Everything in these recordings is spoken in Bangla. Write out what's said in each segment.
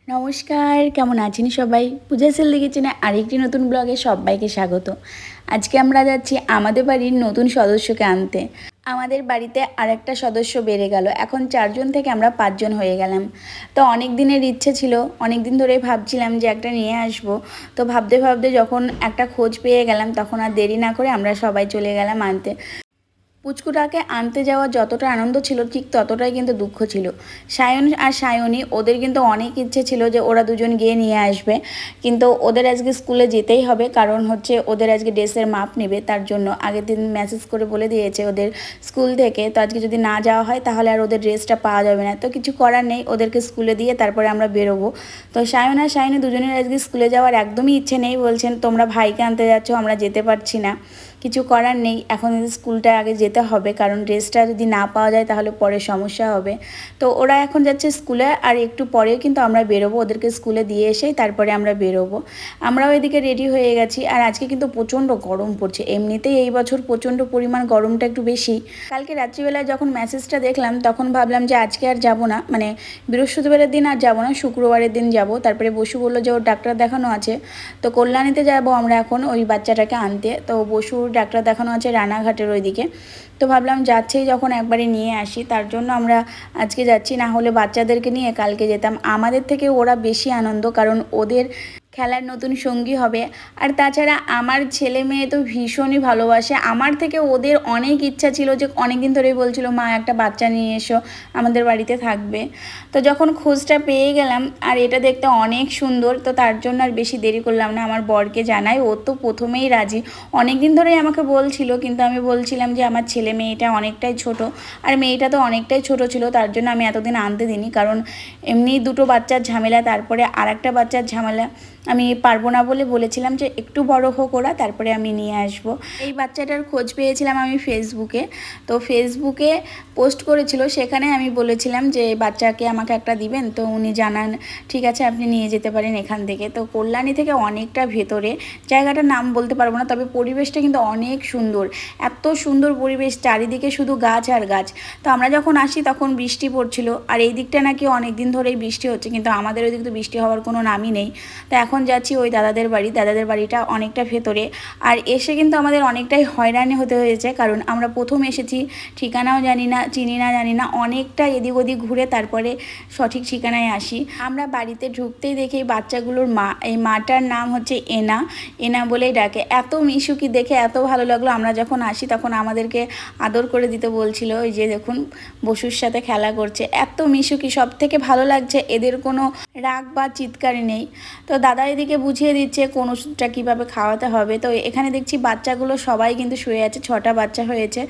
নমস্কার, কেমন আছেন সবাই? পূজা সেলদি কিচেনে আরেকটি নতুন ব্লগে সবাইকে স্বাগত। আজকে আমরা যাচ্ছি আমাদের বাড়ির নতুন সদস্যকে আনতে। আমাদের বাড়িতে আরেকটা সদস্য বেড়ে গেল, এখন 4 জন থেকে আমরা 5 জন হয়ে গেলাম। তো অনেক দিনের ইচ্ছে ছিল, অনেক দিন ধরেই ভাবছিলাম যে একটা নিয়ে আসবো। তো ভাবতে ভাবতে যখন একটা খোঁজ পেয়ে গেলাম, তখন আর দেরি না করে আমরা সবাই চলে গেলাম আনতে। পুচকুটাকে আনতে যাওয়া যতটা আনন্দ ছিল, ঠিক ততটাই কিন্তু দুঃখ ছিল। সায়ন আর সায়নী, ওদের কিন্তু অনেক ইচ্ছে ছিল যে ওরা দুজন গিয়ে নিয়ে আসবে, কিন্তু ওদের আজকে স্কুলে যেতেই হবে, কারণ হচ্ছে ওদের আজকে ড্রেসের মাপ নেবে। তার জন্য আগের দিন মেসেজ করে বলে দিয়েছে ওদের স্কুল থেকে, তো আজকে যদি না যাওয়া হয় তাহলে আর ওদের ড্রেসটা পাওয়া যাবে না। তো কিছু করার নেই, ওদেরকে স্কুলে দিয়ে তারপরে আমরা বেরোবো। তো সায়ন আর সায়নী দুজনের আজকে স্কুলে যাওয়ার একদমই ইচ্ছে নেই, বলছেন তোমরা ভাইকে আনতে যাচ্ছ, আমরা যেতে পারছি না। কিছু করার নেই, এখন স্কুলটা আগে যেতে হবে, কারণ ড্রেসটা যদি না পাওয়া যায় তাহলে পরে সমস্যা হবে। তো ওরা এখন যাচ্ছে স্কুলে, আর একটু পরেও কিন্তু আমরা বেরোবো, ওদেরকে স্কুলে দিয়ে এসেই তারপরে আমরা বেরোবো। আমরাও এদিকে রেডি হয়ে গেছি। আর আজকে কিন্তু প্রচণ্ড গরম পড়ছে, এমনিতেই এই বছর প্রচণ্ড পরিমাণ গরমটা একটু বেশি। কালকে রাত্রিবেলায় যখন মেসেজটা দেখলাম তখন ভাবলাম যে আজকে আর যাব না, মানে বৃহস্পতিবারের দিন আর যাব না, শুক্রবারের দিন যাব। তারপরে বসু বললো যে ওর ডাক্তার দেখানো আছে, তো কল্যাণীতে যাব আমরা এখন ওই বাচ্চাটাকে আনতে। তো বসুর ডাক্তার দেখানো আছে রানাঘাটের ওইদিকে। তো ভাবলাম যাচ্ছেই যখন একবারে নিয়ে আসি, তার জন্য আমরা আজকে যাচ্ছি। না হলে বাচ্চাদেরকে নিয়ে কালকে যেতাম। আমাদের থেকে ওরা বেশি আনন্দ, কারণ ওদের খেলার নতুন সঙ্গী হবে। আর তাছাড়া আমার ছেলে মেয়ে তো ভীষণই ভালোবাসে, আমার থেকে ওদের অনেক ইচ্ছা ছিল, যে অনেক দিন ধরেই বলছিল মা একটা বাচ্চা নিয়ে এসো, আমাদের বাড়িতে থাকবে। তো যখন খোঁজটা পেয়ে গেলাম, আর এটা দেখতে অনেক সুন্দর, তো তার জন্য আর বেশি দেরি করলাম না, আমার বরকে জানাই। ও তো প্রথমেই রাজি, অনেক দিন ধরেই আমাকে বলছিল, কিন্তু আমি বলছিলাম যে আমার ছেলে মেয়েটা অনেকটাই ছোট, আর মেয়েটা তো অনেকটাই ছোট ছিল, তার জন্য আমি এতদিন আনতে দিইনি, কারণ এমনি দুটো বাচ্চার ঝামেলা, তারপরে আর একটা বাচ্চার ঝামেলা, আমি পারবো না বলে বলেছিলাম যে একটু বড় হোক ওরা, তারপরে আমি নিয়ে আসবো। এই বাচ্চাটার খোঁজ পেয়েছিলাম আমি ফেসবুকে, তো ফেসবুকে পোস্ট করেছিল, সেখানে আমি বলেছিলাম যে বাচ্চাকে আমাকে একটা দিবেন, তো উনি জানান ঠিক আছে আপনি নিয়ে যেতে পারেন এখান থেকে। তো কল্যাণী থেকে অনেকটা ভেতরে, জায়গাটার নাম বলতে পারবো না, তবে পরিবেশটা কিন্তু অনেক সুন্দর, এত সুন্দর পরিবেশ, চারিদিকে শুধু গাছ আর গাছ। তো আমরা যখন আসি তখন বৃষ্টি পড়ছিল, আর এই দিকটা নাকি অনেক দিন ধরেই বৃষ্টি হচ্ছে, কিন্তু আমাদের ওই দিক তো বৃষ্টি হওয়ার কোনো নামই নেই। তো এখন যাচ্ছি ওই দাদাদের বাড়ি, দাদাদের বাড়িটা অনেকটা ভেতরে। আর এসে কিন্তু আমাদের অনেকটাই হয়রানি হতে হয়েছে, কারণ আমরা প্রথম এসেছি, ঠিকানাও জানি না, চিনি না, জানি না, অনেকটা এদিক ওদিক ঘুরে তারপরে সঠিক ঠিকানায় আসি। আমরা বাড়িতে ঢুকতেই দেখি বাচ্চাগুলোর মা, এই মাটার নাম হচ্ছে এনা, এনা বলেই ডাকে। এত মিশুকি দেখে এত ভালো লাগলো। আমরা যখন আসি তখন আমাদেরকে আদর করে দিতে বলছিল, ওই যে দেখুন বসুর সাথে খেলা করছে, এত মিশুকি, সব থেকে ভালো লাগছে, এদের কোনো রাগ বা চিৎকার নেই। তো দাদা এদিকে বুঝিয়ে দিচ্ছে কোন ওষুধটা কীভাবে খাওয়াতে হবে। তো এখানে দেখছি বাচ্চাগুলো সবাই কিন্তু শুয়ে আছে, 6টা বাচ্চা হয়েছে।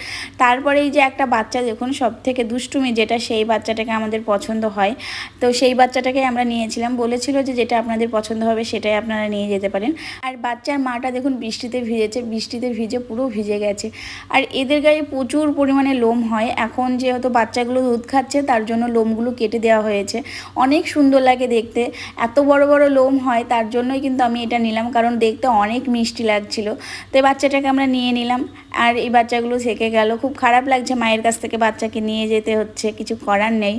তারপরে এই যে একটা বাচ্চা দেখুন, সব থেকে দুষ্টুমি যেটা, সেই বাচ্চাটাকে আমাদের পছন্দ হয়, তো সেই বাচ্চাটাকে আমরা নিয়েছিলাম। বলেছিল যে যেটা আপনাদের পছন্দ হবে সেটাই আপনারা নিয়ে যেতে পারেন। আর বাচ্চার মাটা দেখুন বৃষ্টিতে ভিজেছে, বৃষ্টিতে ভিজে পুরো ভিজে গেছে। আর এদের গায়ে প্রচুর পরিমাণে লোম হয়, এখন যেহেতু বাচ্চাগুলো দুধ খাচ্ছে তার জন্য লোমগুলো কেটে দেওয়া হয়েছে। অনেক সুন্দর লাগে দেখতে, এত বড় বড় লোম হয়, তার জন্যই কিন্তু আমি এটা নিলাম, কারণ দেখতে অনেক মিষ্টি লাগছিল। তো এই বাচ্চাটাকে আমরা নিয়ে নিলাম। আর এই বাচ্চাগুলো থেকে গেল, খুব খারাপ লাগছে, মায়ের কাছ থেকে বাচ্চাকে নিয়ে যেতে হচ্ছে, কিছু করার নেই।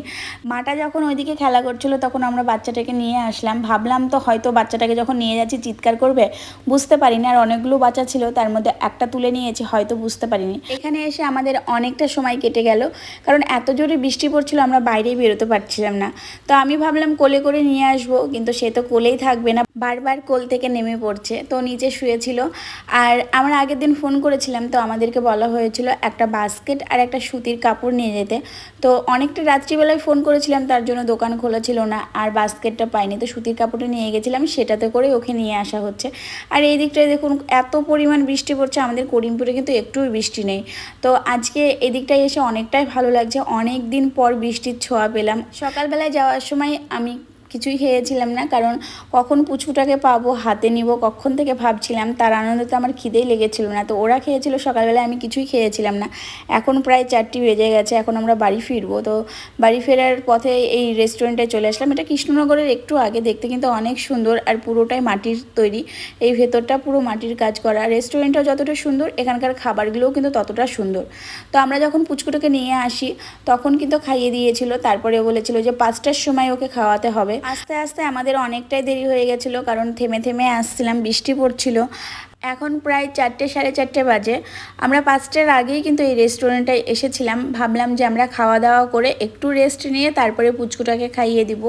মাটা যখন ওইদিকে খেলা করছিল তখন আমরা বাচ্চাটাকে নিয়ে আসলাম, ভাবলাম তো হয়তো বাচ্চাটাকে যখন নিয়ে যাচ্ছি চিৎকার করবে, বুঝতে পারিনি। আর অনেকগুলো বাচ্চা ছিল, তার মধ্যে একটা তুলে নিয়েছি, হয়তো বুঝতে পারিনি। এখানে এসে আমাদের অনেকটা সময় কেটে গেল, কারণ এত জোরে বৃষ্টি পড়ছিল, আমরা বাইরেই বেরোতে পারছিলাম না। তো আমি ভাবলাম কোলে করে নিয়ে আসবো, কিন্তু সে তো কোলেই থাকবে না, বারবার কোল থেকে নেমে পড়ছে, তো নিচে শুয়েছিল। আর আমরা আগের দিন ফোন করেছিলাম, তো আমাদেরকে বলা হয়েছিল একটা বাস্কেট আর একটা সুতির কাপড় নিয়ে যেতে। তো অনেকটা রাত্রিবেলায় ফোন করেছিলাম, তার জন্য দোকান খোলা ছিল না, আর বাস্কেটটা পাইনি, তো সুতির কাপড়টা নিয়ে গেছিলাম, সেটাতে করে ওকে নিয়ে আসা হচ্ছে। আর এই দিকটায় দেখুন এত পরিমাণ বৃষ্টি পড়ছে, আমাদের করিমপুরে কিন্তু একটুও বৃষ্টি নেই। তো আজকে এদিকটায় এসে অনেকটাই ভালো লাগছে, অনেক দিন পর বৃষ্টির ছোঁয়া পেলাম। সকালবেলায় যাওয়ার সময় আমি কিছুই খেয়েছিলাম না, কারণ কখন পুচকুটাকে পাবো, হাতে নিব, কখন থেকে ভাবছিলাম, তার আনন্দে তো আমার খিদেই লেগেছিল না। তো ওরা খেয়েছিল সকালবেলায়, আমি কিছুই খেয়েছিলাম না। এখন প্রায় 4টি বেজে গেছে, এখন আমরা বাড়ি ফিরবো। তো বাড়ি ফেরার পথে এই রেস্টুরেন্টে চলে আসলাম, এটা কৃষ্ণনগরের একটু আগে। দেখতে কিন্তু অনেক সুন্দর, আর পুরোটাই মাটির তৈরি, এই ভেতরটা পুরো মাটির কাজ করা। রেস্টুরেন্টটা যতটা সুন্দর, এখানকার খাবারগুলোও কিন্তু ততটা সুন্দর। তো আমরা যখন পুচকুটাকে নিয়ে আসি তখন কিন্তু খাইয়ে দিয়েছিল, তারপরে বলেছিল যে 5টার সময় ওকে খাওয়াতে হবে। আস্তে আস্তে আমাদের অনেকটাই দেরি হয়ে গেছিলো, কারণ থেমে থেমে আসছিলাম, বৃষ্টি পড়ছিল। এখন প্রায় 4টে সাড়ে 4টে বাজে। আমরা 5টার আগেই কিন্তু এই রেস্টুরেন্টটায় এসেছিলাম। ভাবলাম যে আমরা খাওয়া দাওয়া করে একটু রেস্ট নিয়ে তারপরে পুচকুটাকে খাইয়ে দিব।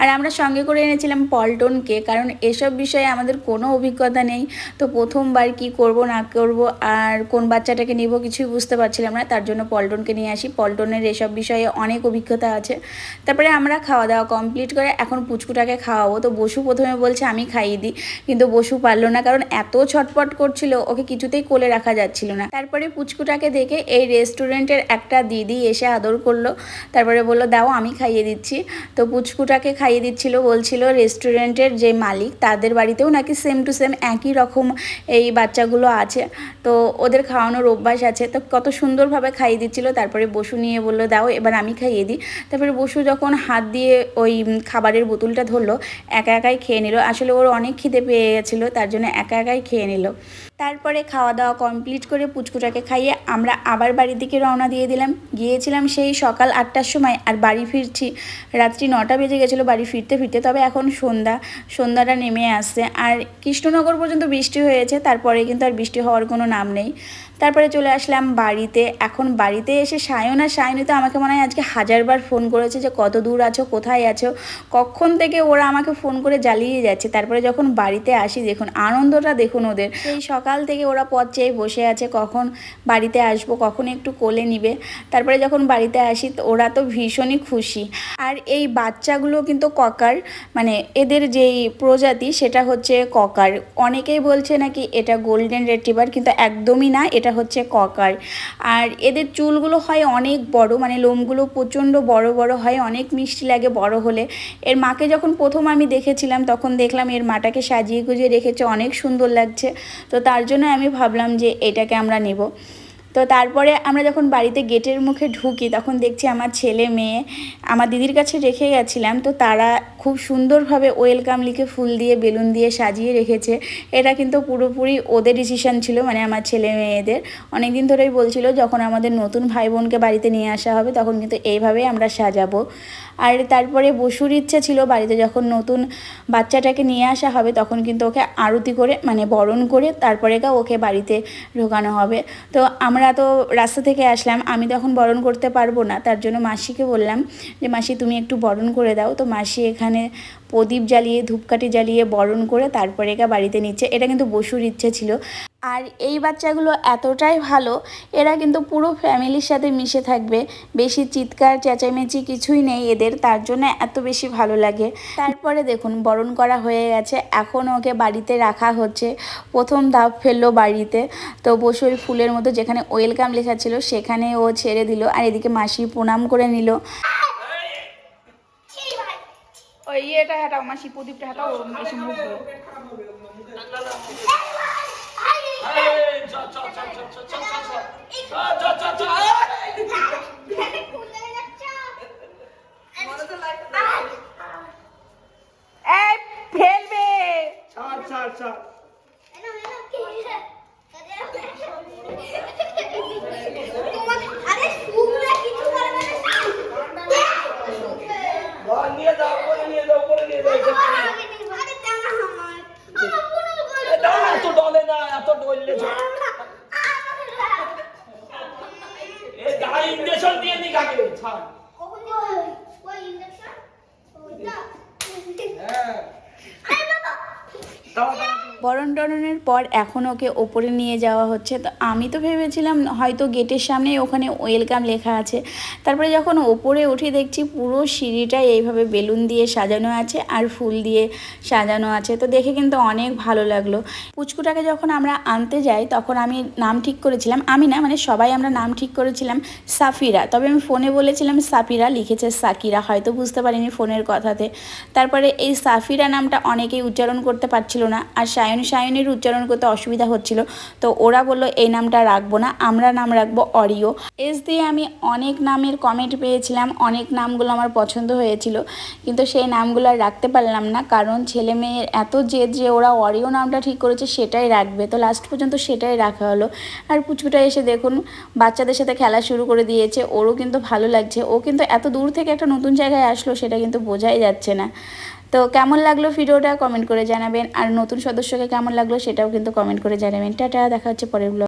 আর আমরা সঙ্গে করে এনেছিলাম পল্টনকে, কারণ এসব বিষয়ে আমাদের কোনো অভিজ্ঞতা নেই। তো প্রথমবার কি করব না করব আর কোন বাচ্চাটাকে নিব কিছুই বুঝতে পারছিলাম না, তার জন্য পল্টনকে নিয়ে আসি। পল্টনের এসব বিষয়ে অনেক অভিজ্ঞতা আছে। তারপরে আমরা খাওয়া দাওয়া কমপ্লিট করে এখন পুচকুটাকে খাওয়াবো। তো বসু প্রথমে বলছে আমি খাইয়ে দিই, কিন্তু বসু পারলো না, কারণ এত ছটপট করছিল, ওকে কিছুতেই কোলে রাখা যাচ্ছিল না। তারপরে পুচকুটাকে দেখে এই রেস্টুরেন্টের একটা দিদি এসে আদর করলো, তারপরে বললো দাও আমি খাইয়ে দিচ্ছি। তো পুচকুটাকে খাইয়ে দিচ্ছিল, বলছিল রেস্টুরেন্টের যে মালিক তাদের বাড়িতেও নাকি সেম টু সেম একই রকম এই বাচ্চাগুলো আছে, তো ওদের খাওয়ানোর অভ্যাস আছে। তো কত সুন্দরভাবে খাইয়ে দিচ্ছিল। তারপরে বসু নিয়ে বললো দাও এবার আমি খাইয়ে দিই। তারপরে বসু যখন হাত দিয়ে ওই খাবারের বোতলটা ধরলো, একা একাই খেয়ে নিল। আসলে ওর অনেক খিদে পেয়ে গেছিলো, তার জন্য একা একাই খেয়ে নিল। তারপরে খাওয়া দাওয়া কমপ্লিট করে পুচকুটাকে খাইয়ে আমরা আবার বাড়ির দিকে রওনা দিয়ে দিলাম। গিয়েছিলাম সেই সকাল 8টার সময়, আর বাড়ি ফিরছি রাত্রি 9টা বেজে গেছিলো বাড়ি ফিরতে ফিরতে। তবে এখন সন্ধ্যাটা নেমে আসছে, আর কৃষ্ণনগর পর্যন্ত বৃষ্টি হয়েছে, তারপরে কিন্তু আর বৃষ্টি হওয়ার কোনো নাম নেই। তারপরে চলে আসলাম বাড়িতে। এখন বাড়িতে এসে সায়নী তো আমাকে মনে হয় আজকে 1000বার ফোন করেছে যে কত দূর আছো, কোথায় আছো, কখন থেকে ওরা আমাকে ফোন করে জ্বালিয়ে যাচ্ছে। তারপরে যখন বাড়িতে আসি দেখুন আনন্দটা, দেখুন ওদের সেই সকাল থেকে ওরা পথ চেয়ে বসে আছে কখন বাড়িতে আসবো, কখন একটু কোলে নিবে। তারপরে যখন বাড়িতে আসি তো ওরা তো ভীষণই খুশি। আর এই বাচ্চাগুলো কিন্তু ককার, মানে এদের যেই প্রজাতি সেটা হচ্ছে ককার। অনেকেই বলছে নাকি এটা গোল্ডেন রিট্রিভার, কিন্তু একদমই না, এটা হচ্ছে ককার। আর এদের চুলগুলো হয় অনেক বড়, মানে লোমগুলো প্রচণ্ড বড় বড় হয়, অনেক মিষ্টি লাগে বড় হলে। এর মাকে যখন প্রথম আমি দেখেছিলাম তখন দেখলাম এর মাটাকে সাজিয়ে গুজিয়ে রেখেছে, অনেক সুন্দর লাগছে। তো তার জন্য আমি ভাবলাম যে এটাকে আমরা নেব। তো তারপরে আমরা যখন বাড়িতে গেটের মুখে ঢুকি তখন দেখছি আমার ছেলে মেয়ে আমার দিদির কাছে রেখে গেছিলাম, তো তারা খুব সুন্দরভাবে ওয়েলকাম লিখে ফুল দিয়ে বেলুন দিয়ে সাজিয়ে রেখেছে। এটা কিন্তু পুরোপুরি ওদের ডিসিশন ছিল, মানে আমার ছেলে মেয়েদের। অনেক দিন ধরেই বলছিল যখন আমাদের নতুন ভাই বোনকে বাড়িতে নিয়ে আসা হবে তখন কিন্তু এইভাবেই আমরা সাজাবো। আর তারপরে বসুর ইচ্ছে ছিল বাড়িতে যখন নতুন বাচ্চাটাকে নিয়ে আসা হবে তখন কিন্তু ওকে আরতি করে, মানে বরণ করে তারপরে ওকে বাড়িতে ঢোকানো হবে। তো আমরা তো রাস্তা থেকে আসলাম, আমি তো এখন বরণ করতে পারবো না, তার জন্য মাসিকে বললাম যে মাসি তুমি একটু বরণ করে দাও। তো মাসি এখানে প্রদীপ জ্বালিয়ে ধূপকাঠি জ্বালিয়ে বরণ করে তারপরে বাড়িতে নিচ্ছে। এটা কিন্তু বসুর ইচ্ছে ছিল। আর এই বাচ্চাগুলো এতটাই ভালো, এরা কিন্তু পুরো ফ্যামিলির সাথে মিশে থাকবে, বেশি চিৎকার চেঁচামেচি কিছুই নেই এদের, তার জন্য এত বেশি ভালো লাগে। তারপরে দেখুন বরণ করা হয়ে গেছে, এখন ওকে বাড়িতে রাখা হচ্ছে। প্রথম ধাপ ফেললো বাড়িতে, তো বসে ওই ফুলের মতো যেখানে ওয়েলকাম লেখা ছিল সেখানে ও ছেড়ে দিল। আর এদিকে মাসি প্রণাম করে নিল। ওই এটা হাঁটাও মাসি, প্রদীপটা হাঁটাও, এসে মুখ দিও। ফেলবে নিয়ে যাও, করে নিয়ে যাও, করে নিয়ে যাও। এত ডলে না, এত ডললে ইঞ্জেকশন দিয়ে নি কাকে ছাড়। বরণ টরণের পর এখন ওকে ওপরে নিয়ে যাওয়া হচ্ছে। তো আমি তো ভেবেছিলাম হয়তো গেটের সামনেই ওখানে ওয়েলকাম লেখা আছে। তারপরে যখন ওপরে উঠে দেখছি পুরো সিঁড়িটাই এইভাবে বেলুন দিয়ে সাজানো আছে আর ফুল দিয়ে সাজানো আছে। তো দেখে কিন্তু অনেক ভালো লাগলো। পুচকুটাকে যখন আমরা আনতে যাই তখন আমি নাম ঠিক করেছিলাম, আমি না মানে সবাই আমরা নাম ঠিক করেছিলাম সাফিরা, তবে আমি ফোনে বলেছিলাম সাফিরা, লিখেছে সাকিরা, হয়তো বুঝতে পারিনি ফোনের কথাতে। তারপরে এই সাফিরা নামটা অনেকেই উচ্চারণ করতে পারছিল না, আর সায়নের উচ্চারণ করতে অসুবিধা হচ্ছিল। তো ওরা বললো এই নামটা রাখবো না, আমরা নাম রাখবো অরিও। এস দিয়ে আমি অনেক নামের কমেন্ট পেয়েছিলাম, অনেক নামগুলো আমার পছন্দ হয়েছিল, কিন্তু সেই নামগুলো আর রাখতে পারলাম না, কারণ ছেলে মেয়ের এত জেদ যে ওরা অরিও নামটা ঠিক করেছে সেটাই রাখবে। তো লাস্ট পর্যন্ত সেটাই রাখা হলো। আর পুচকুটা এসে দেখুন বাচ্চাদের সাথে খেলা শুরু করে দিয়েছে, ওরও কিন্তু ভালো লাগছে। ও কিন্তু এত দূর থেকে একটা নতুন জায়গায় আসলো সেটা কিন্তু বোঝাই যাচ্ছে না। তো কেমন লাগলো ভিডিওটা কমেন্ট করে জানাবেন, আর নতুন সদস্যকে কেমন লাগলো সেটাও কিন্তু কমেন্ট করে জানাবেন। টাটা, দেখা হচ্ছে পরের ব্লগ।